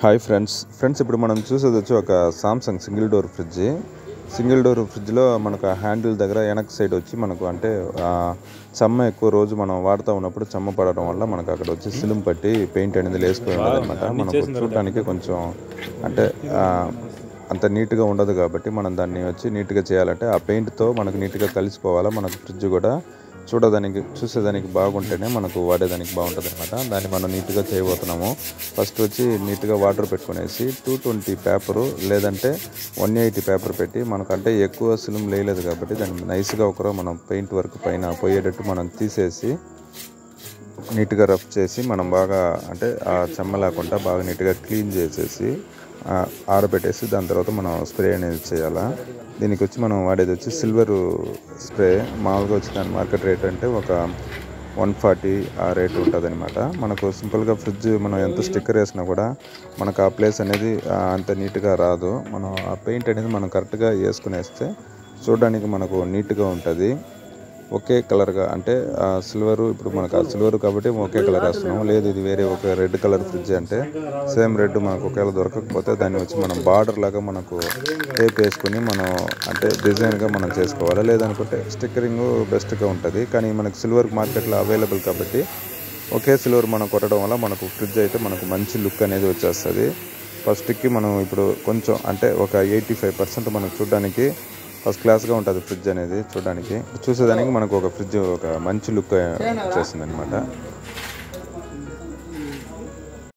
Hi friends ఇప్పుడు మనం చూసేది వచ్చి ఒక సామ్సంగ్ సింగిల్ డోర్ ఫ్రిడ్జ్లో మనకు హ్యాండిల్ దగ్గర వెనక్ సైడ్ వచ్చి మనకు అంటే చెమ్మ ఎక్కువ రోజు మనం వాడుతూ ఉన్నప్పుడు చెమ్మ పడడం వల్ల మనకు అక్కడ వచ్చి సిలుం పట్టి పెయింట్ అనేది లేసిపోయి ఉంటుంది అనమాట. మనకు చూడటానికి కొంచెం అంటే అంత నీట్గా ఉండదు కాబట్టి మనం దాన్ని వచ్చి నీట్గా చేయాలంటే ఆ పెయింట్తో మనకు నీట్గా కలిసిపోవాలా. మనకు ఫ్రిడ్జ్ కూడా చూసేదానికి బాగుంటేనే మనకు వాడేదానికి బాగుంటుంది అనమాట. దాన్ని మనం నీట్గా చేయబోతున్నాము. ఫస్ట్ వచ్చి నీట్గా వాటర్ పెట్టుకునేసి 220 పేపరు లేదంటే 180 పేపర్ పెట్టి మనకంటే ఎక్కువ సిలుం లేయలేదు కాబట్టి దాన్ని నైస్గా ఒకరో మనం పెయింట్ వర్క్ పైన పోయేటట్టు మనం తీసేసి నీట్గా రఫ్ చేసి మనం బాగా అంటే ఆ చెమ్మ లేకుండా బాగా నీట్గా క్లీన్ చేసేసి ఆరబెట్టేసి దాని తర్వాత మనం స్ప్రే అనేది చేయాలా. దీనికి వచ్చి మనం వాడేది వచ్చి సిల్వర్ స్ప్రే. మామూలుగా వచ్చి దాని మార్కెట్ రేట్ అంటే ఒక 140 ఆ రేటు ఉంటుంది అనమాట. మనకు సింపుల్గా ఫ్రిడ్జ్ మనం ఎంత స్టిక్కర్ వేసినా కూడా మనకు ఆ ప్లేస్ అనేది అంత నీట్గా రాదు. మనం ఆ పెయింట్ అనేది మనం కరెక్ట్గా వేసుకునేస్తే చూడడానికి మనకు నీట్గా ఉంటుంది. ఒకే కలర్గా అంటే సిల్వరు ఇప్పుడు మనకు ఆ సిల్వర్ కాబట్టి ఒకే కలర్ వేస్తున్నాము. లేదు ఇది వేరే ఒక రెడ్ కలర్ ఫ్రిడ్జ్ అంటే సేమ్ రెడ్ మనకు ఒకవేళ దొరకకపోతే దాన్ని వచ్చి మనం బార్డర్ లాగా మనకు టేప్ వేసుకుని మనం అంటే డిజైన్గా మనం చేసుకోవాలి. లేదనుకుంటే స్టిక్కరింగ్ బెస్ట్గా ఉంటుంది. కానీ మనకు సిల్వర్ మార్కెట్లో అవైలబుల్ కాబట్టి ఒకే సిల్వర్ మనం కొట్టడం వల్ల మనకు ఫ్రిడ్జ్ అయితే మనకు మంచి లుక్ అనేది వచ్చేస్తుంది. ఫస్ట్కి మనం ఇప్పుడు కొంచెం అంటే ఒక 85% మనకు చూడడానికి ఫస్ట్ క్లాస్గా ఉంటుంది ఫ్రిడ్జ్ అనేది. చూసేదానికి మనకు ఒక ఫ్రిడ్జ్ ఒక మంచి లుక్ వచ్చేస్తుంది అనమాట.